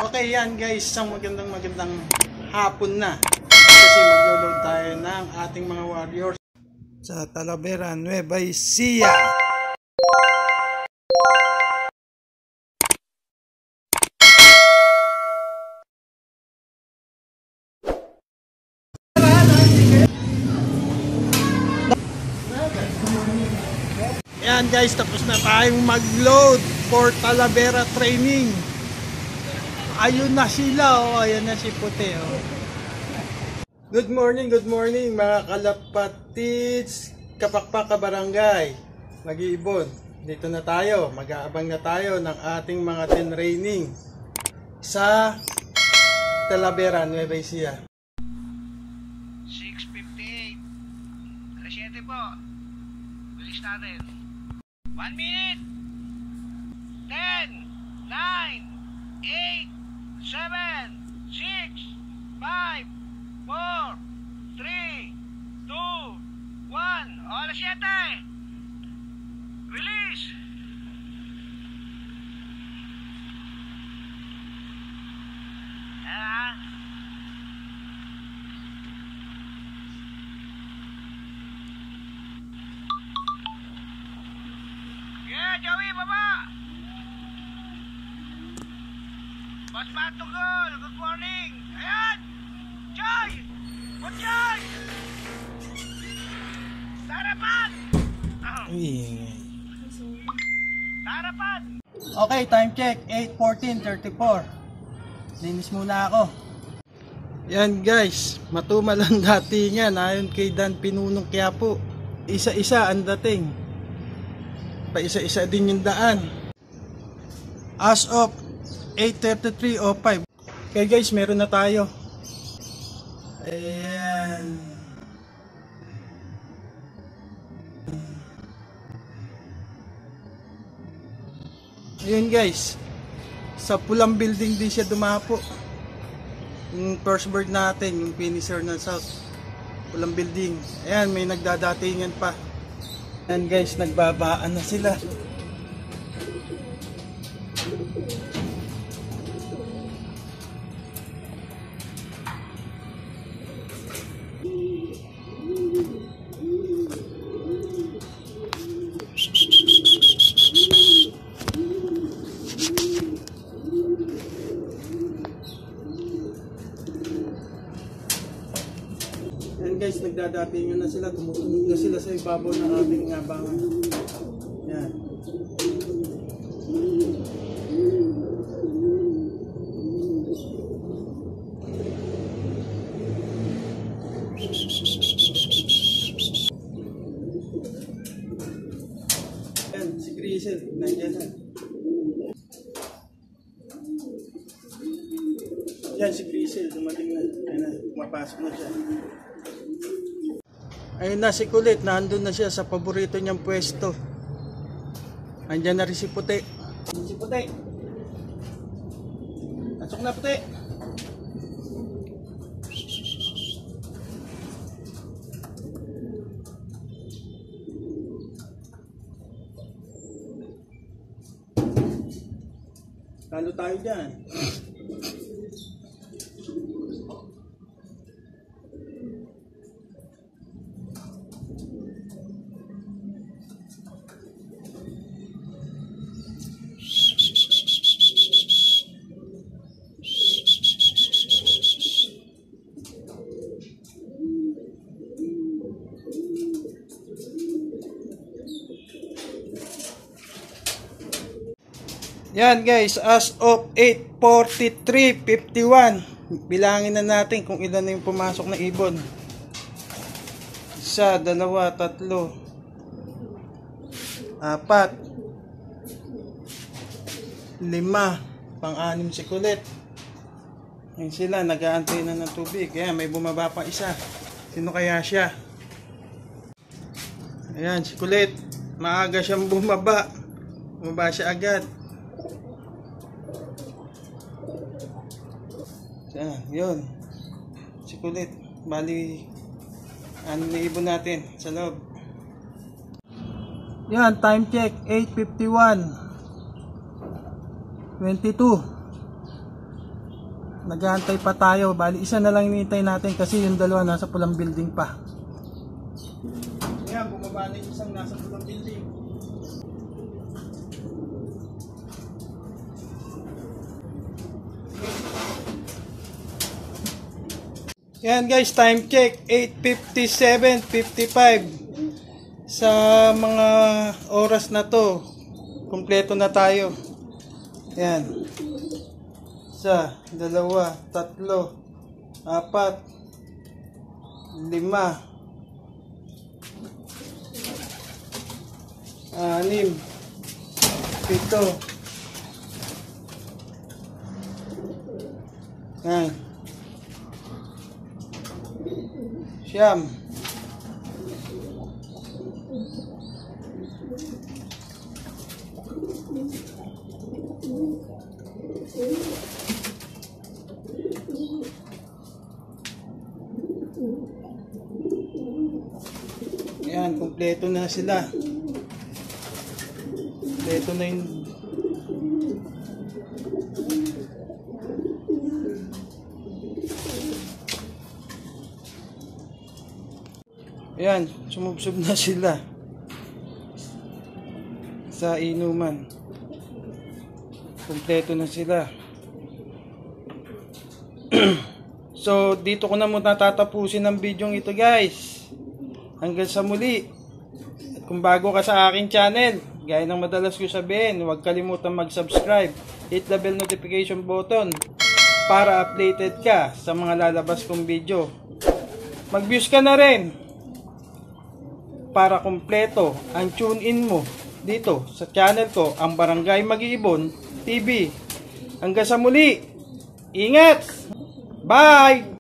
Okay yan guys, isang magandang hapon na. Kasi maglo-load tayo ng ating mga warriors sa Talavera, Nueva Ecija. Yan guys, tapos na tayong mag-load for Talavera training. Ayun na sila, oh. Ayan na si Puti, oh. Good morning mga kalapatids, kapakpaka barangay, mag-iibon. Dito na tayo, mag-aabang na tayo ng ating mga training sa Talavera, Nueva Ecija. 6:58. Alas 7 po. Bilis natin. 1 minute. 10, 9, 8, 7, 6, 5, 4, 3, 2, 1. Alas 7. Release. Ah. Yeah, Joey, baba. Boss Matugol, good morning. Ayan. Joy. Good Joy. Tarapan. Tarapan. Okay, time check, 8:14:34. Linis muna ako. Yan guys, matumal ang datingan ayon kay Dan Pinunong Quiapo. Isa-isa ang dating. Pa-isa-isa din yung daan. As of 8:33:05. Okay guys, meron na tayo. Ayan. Ayun guys, sa pulang building din siya dumapo. Yung first bird natin, yung finisher ng South, pulang building. Ayan, may nagdadatingan pa. Ayan guys, nagbabaan na sila. Ayan guys, nagdadatingan na sila, tumutunog na sila sa ibabaw ng ating abangan. Ayan. Ayan, si Grisel, nandiyan na. Ayan si Grisel, dumating na. Ayan na, mapasok na siya. Ayun na si Kulit, nandun na siya sa paborito niyang pwesto. Andyan na rin si Puti. Si Puti. Pasok na Puti. Talo tayo dyan. Yan guys, as of 8:43:51, bilangin na natin kung ilan na yung pumasok na ibon. 1, 2, 3, 4, 5, pang-anim si Kulit. Yan sila, nag-aantay na ng tubig. Ayan, may bumaba pa isa. Sino kaya siya? Ayan, si Kulit. Maaga siyang bumaba. Bumaba siya agad. Yun. Si Kulit. Bali, ano na ibon natin sa loob. Yan, time check, 8:51. 22. Nag-aantay pa tayo. Bali, isa na lang hinihintay natin kasi yung dalawa nasa pulang building pa. Ayan, bumaba na yung isang nasa pulang building. Ayan guys, time check. 8:57:55. Sa mga oras na to, kumpleto na tayo. Ayan. 1, 2, 3, 4, 5, 6, 7. Ayan. Siyam. Ayan, kumpleto na sila. Kumpleto na yung ayan, sumubsob na sila sa inuman. Kumpleto na sila. So, dito ko na muna tatapusin ang video ito guys. Hanggang sa muli. At kung bago ka sa aking channel, gaya ng madalas ko sabihin, huwag kalimutan mag-subscribe. Hit the bell notification button para updated ka sa mga lalabas kong video. Mag-views ka na rin para kumpleto ang tune-in mo dito sa channel ko, ang Barangay Mag-iibon TV. Hanggang sa muli, ingat! Bye!